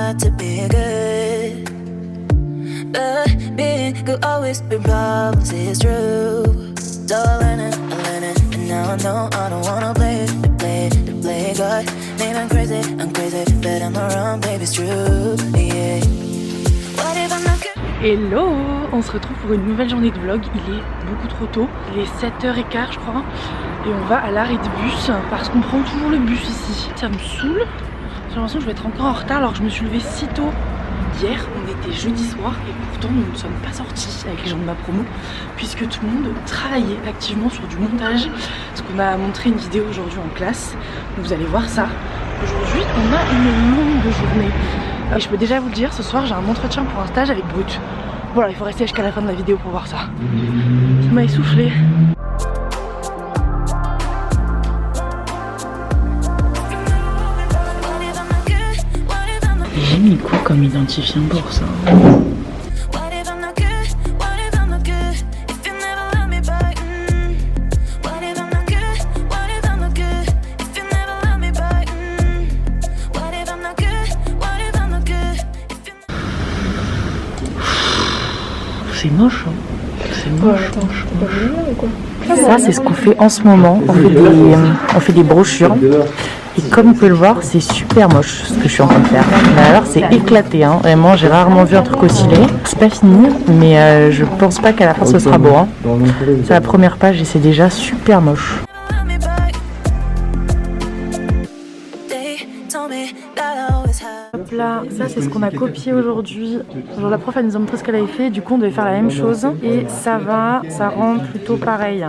hard to be good. But being good always been problems, it's true. So I learned it, and now I know I don't wanna play God. Maybe I'm crazy, but I'm not wrong, baby, it's true, yeah. What if I'm not good? Hello, on se retrouve pour une nouvelle journée de vlog. Il est beaucoup trop tôt, il est 7h15 je crois. Et on va à l'arrêt de bus parce qu'on prend toujours le bus ici. Ça me saoule, j'ai l'impression que je vais être encore en retard alors que je me suis levée si tôt. Hier on était jeudi soir et pourtant nous ne sommes pas sortis avec les gens de ma promo puisque tout le monde travaillait activement sur du montage. Parce qu'on a montré une vidéo aujourd'hui en classe, donc vous allez voir ça. Aujourd'hui on a une longue journée. Et je peux déjà vous le dire, ce soir j'ai un entretien pour un stage avec Brut. Voilà, il faut rester jusqu'à la fin de la vidéo pour voir ça. Ça m'a essoufflé. J'ai mis quoi comme identifiant pour ça? C'est moche, hein. C'est moche. Attends, je peux pas venir ou quoi? Ça, c'est ce qu'on fait en ce moment. On fait des brochures. Et comme vous pouvez le voir, c'est super moche ce que je suis en train de faire. Mais alors, c'est éclaté, hein. Vraiment, j'ai rarement vu un truc aussi laid. C'est pas fini, mais je pense pas qu'à la fin ce sera beau, hein. C'est la première page et c'est déjà super moche. Hop là, ça c'est ce qu'on a copié aujourd'hui. Genre la prof elle nous a montré ce qu'elle avait fait, du coup on devait faire la même chose et ça va, ça rend plutôt pareil.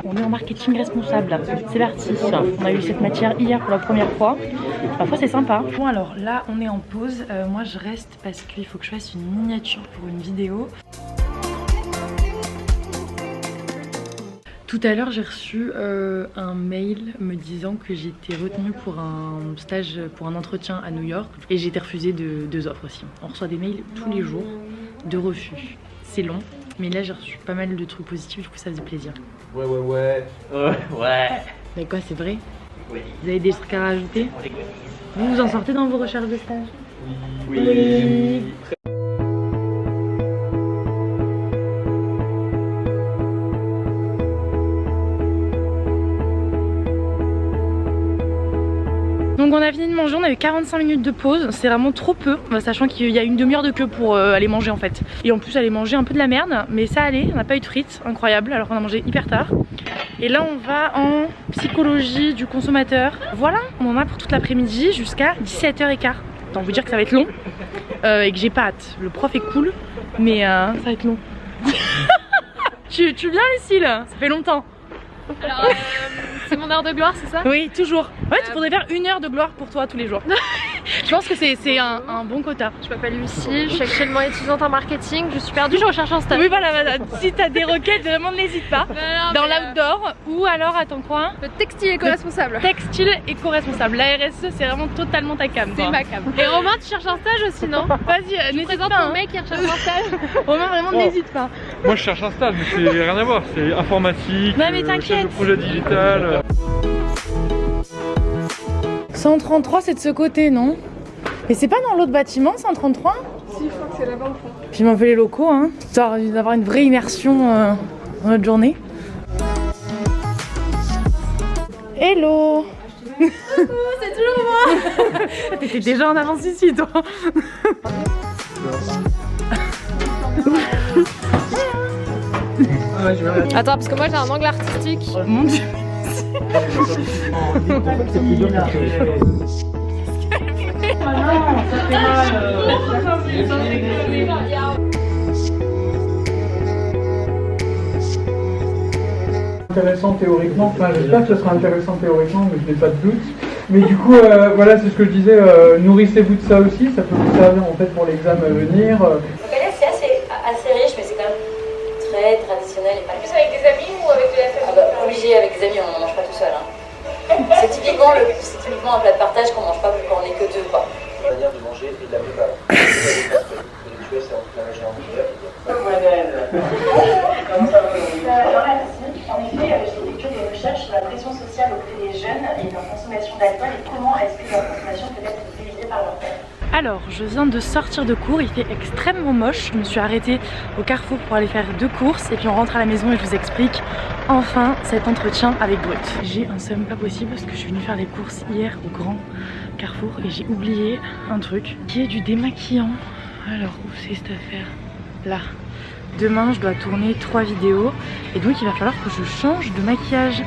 On est en marketing responsable, c'est parti. On a eu cette matière hier pour la première fois. Parfois c'est sympa. Bon alors là on est en pause, moi je reste parce qu'il faut que je fasse une miniature pour une vidéo. Tout à l'heure j'ai reçu un mail me disant que j'étais retenue pour un stage, pour un entretien à New York et j'ai été refusée de 2 offres aussi. On reçoit des mails tous les jours de refus. C'est long, mais là j'ai reçu pas mal de trucs positifs, du coup ça faisait plaisir. Ouais. Mais quoi, c'est vrai? Oui. Vous avez des trucs à rajouter? Vous vous en sortez dans vos recherches de stage? Oui. Donc on a fini de manger, on a eu 45 minutes de pause, c'est vraiment trop peu, sachant qu'il y a une demi-heure de queue pour aller manger en fait. Et en plus aller manger un peu de la merde, mais ça allait, on n'a pas eu de frites, incroyable, alors qu'on a mangé hyper tard. Et là on va en psychologie du consommateur. Voilà, on en a pour toute l'après-midi jusqu'à 17h15. Autant vous dire que ça va être long et que j'ai pas hâte. Le prof est cool, mais ça va être long. tu viens Lucille? Ça fait longtemps. Alors, c'est mon heure de gloire, c'est ça? Oui, toujours. Ouais, tu pourrais faire 1 heure de gloire pour toi tous les jours. Je pense que c'est un bon quota. Je m'appelle Lucie, je suis actuellement étudiante en marketing, je suis perdue, je recherche un stage. Oui, voilà, si t'as des requêtes, vraiment n'hésite pas. Dans l'outdoor ou alors à ton coin. Le textile éco-responsable. Textile éco-responsable. La RSE, c'est vraiment totalement ta cam. C'est ma cam. Et Romain, tu cherches un stage aussi, non? Vas-y, n'hésite pas. Ton mec qui recherche un stage. Romain, vraiment n'hésite pas. Moi, je cherche un stage, mais c'est rien à voir. C'est informatique, non, mais t'inquiète. chef de projet digital. 133, c'est de ce côté, non? Mais c'est pas dans l'autre bâtiment, 133? Si, je crois que c'est là-bas au fond. J'ai m'en fait les locaux, hein, histoire d'avoir une vraie immersion dans notre journée. Hello. C'est toujours moi. T'étais déjà en avance ici, toi. Attends, parce que moi j'ai un angle artistique. Oh, mon Dieu. Intéressant théoriquement, enfin j'espère que ce sera intéressant théoriquement, mais je n'ai pas de doute. Mais du coup, voilà, c'est ce que je disais, nourrissez-vous de ça aussi, ça peut vous servir en fait pour l'examen à venir. C'est assez riche, mais c'est quand même très traditionnel. Et pas... Plus avec des amis ou avec de la famille? Obligé, avec des amis, on ne mange pas tout seul. Hein. C'est typiquement un plat de partage qu'on mange pas quand on est que 2, quoi. Manière de manger et de la préparer. C'est en toute la région. Alors, je viens de sortir de cours, il fait extrêmement moche. Je me suis arrêtée au Carrefour pour aller faire 2 courses et puis on rentre à la maison et je vous explique enfin cet entretien avec Brut. J'ai un seum pas possible parce que je suis venue faire les courses hier au grand Carrefour et j'ai oublié un truc qui est du démaquillant. Alors, où c'est cette affaire? Là. Demain, je dois tourner 3 vidéos et donc il va falloir que je change de maquillage.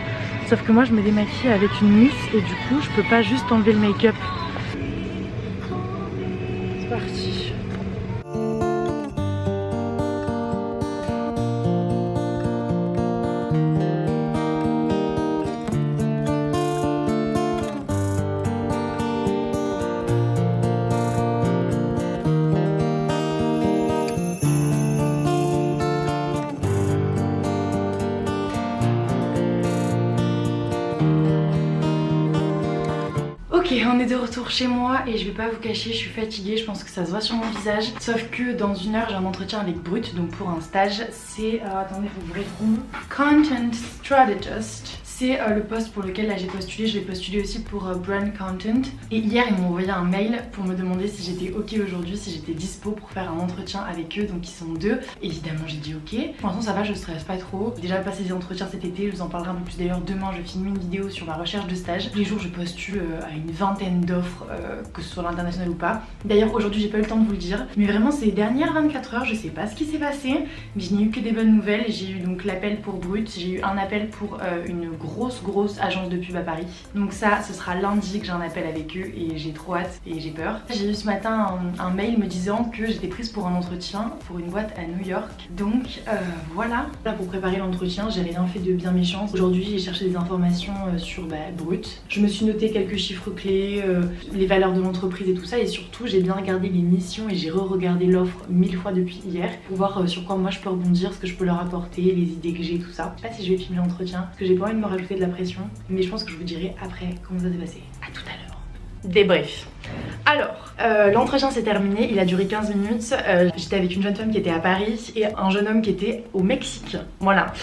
Sauf que moi, je me démaquille avec une mousse et du coup, je peux pas juste enlever le make-up. C'est parti. Ok, on est de retour chez moi et je vais pas vous cacher, je suis fatiguée, je pense que ça se voit sur mon visage. Sauf que dans 1 heure, j'ai un entretien avec Brut, donc pour un stage, c'est... attendez, faut que je retrouve. Content Strategist. C'est le poste pour lequel là j'ai postulé. Je vais postuler aussi pour Brand Content. Et hier, ils m'ont envoyé un mail pour me demander si j'étais ok aujourd'hui, si j'étais dispo pour faire un entretien avec eux. Donc ils sont 2. Évidemment, j'ai dit ok. Pour l'instant, ça va, je stresse pas trop. J'ai déjà passé des entretiens cet été, je vous en parlerai un peu plus d'ailleurs. Demain, je filme une vidéo sur ma recherche de stage. Tous les jours, je postule à une vingtaine d'offres, que ce soit à l'international ou pas. D'ailleurs, aujourd'hui, j'ai pas eu le temps de vous le dire. Mais vraiment, ces dernières 24 heures, je sais pas ce qui s'est passé. Mais je n'ai eu que des bonnes nouvelles. J'ai eu donc l'appel pour Brut. J'ai eu un appel pour une grosse agence de pub à Paris. Donc ça, ce sera lundi que j'ai un appel avec eux et j'ai trop hâte et j'ai peur. J'ai eu ce matin un mail me disant que j'étais prise pour un entretien pour une boîte à New York. Donc voilà. Là, pour préparer l'entretien, j'avais rien fait de bien méchant. Aujourd'hui, j'ai cherché des informations sur Brut. Je me suis noté quelques chiffres clés, les valeurs de l'entreprise et tout ça, et surtout j'ai bien regardé les missions et j'ai re-regardé l'offre 1000 fois depuis hier pour voir sur quoi moi je peux rebondir, ce que je peux leur apporter, les idées que j'ai, tout ça. Je sais pas si je vais filmer l'entretien parce que j'ai pas envie de me rajouter de la pression, mais je pense que je vous dirai après comment ça s'est passé. À tout à l'heure. Débrief. Alors, l'entretien s'est terminé, il a duré 15 minutes. J'étais avec une jeune femme qui était à Paris et un jeune homme qui était au Mexique. Voilà.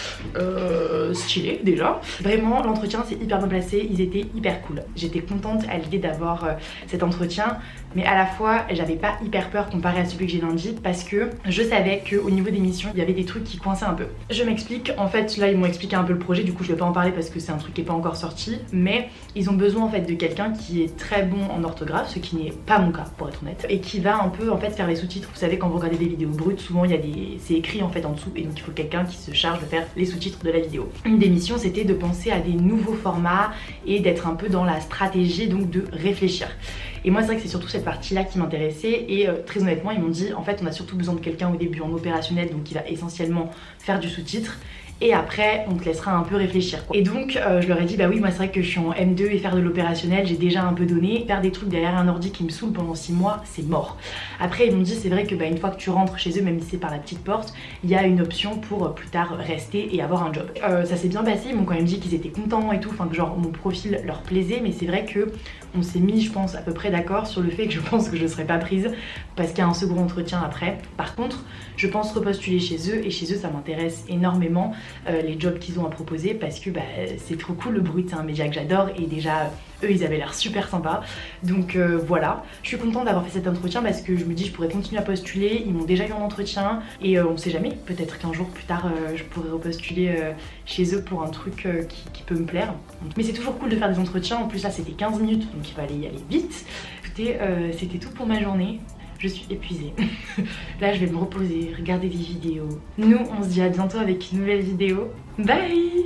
Stylé déjà. Vraiment, l'entretien s'est hyper bien placé, ils étaient hyper cool. J'étais contente à l'idée d'avoir cet entretien, mais à la fois, j'avais pas hyper peur comparé à celui que j'ai lundi parce que je savais qu'au niveau des missions, il y avait des trucs qui coinçaient un peu. Je m'explique, en fait, là ils m'ont expliqué un peu le projet, du coup je vais pas en parler parce que c'est un truc qui est pas encore sorti, mais ils ont besoin en fait de quelqu'un qui est très bon en orthographe, ce qui n'est pas mon cas pour être honnête, et qui va un peu en fait faire les sous-titres. Vous savez, quand vous regardez des vidéos brutes, souvent il y a c'est écrit en fait en dessous, et donc il faut quelqu'un qui se charge de faire les sous-titres de la vidéo. Une des missions, c'était de penser à des nouveaux formats et d'être un peu dans la stratégie, donc de réfléchir. Et moi c'est vrai que c'est surtout cette partie là qui m'intéressait, et très honnêtement ils m'ont dit en fait on a surtout besoin de quelqu'un au début en opérationnel, donc qui va essentiellement faire du sous-titre, et après on te laissera un peu réfléchir quoi. Et donc je leur ai dit bah oui, moi c'est vrai que je suis en M2 et faire de l'opérationnel j'ai déjà un peu donné, faire des trucs derrière un ordi qui me saoule pendant 6 mois c'est mort. Après ils m'ont dit c'est vrai que une fois que tu rentres chez eux, même si c'est par la petite porte, il y a une option pour plus tard rester et avoir un job. Ça s'est bien passé, ils m'ont quand même dit qu'ils étaient contents et tout, enfin que genre mon profil leur plaisait, mais c'est vrai que on s'est mis je pense à peu près d'accord sur le fait que je pense que je serais pas prise parce qu'il y a un second entretien après. Par contre je pense repostuler chez eux, et chez eux ça m'intéresse énormément les jobs qu'ils ont à proposer parce que c'est trop cool. Le Brut c'est un média que j'adore et déjà eux ils avaient l'air super sympas, donc voilà, je suis contente d'avoir fait cet entretien parce que je me dis je pourrais continuer à postuler. Ils m'ont déjà eu en entretien et on sait jamais, peut-être qu'un jour plus tard je pourrais repostuler chez eux pour un truc qui peut me plaire. Mais c'est toujours cool de faire des entretiens, en plus là c'était 15 minutes donc il fallait y aller vite. Écoutez, c'était tout pour ma journée. Je suis épuisée. Là je vais me reposer, regarder des vidéos. Nous on se dit à bientôt avec une nouvelle vidéo. Bye!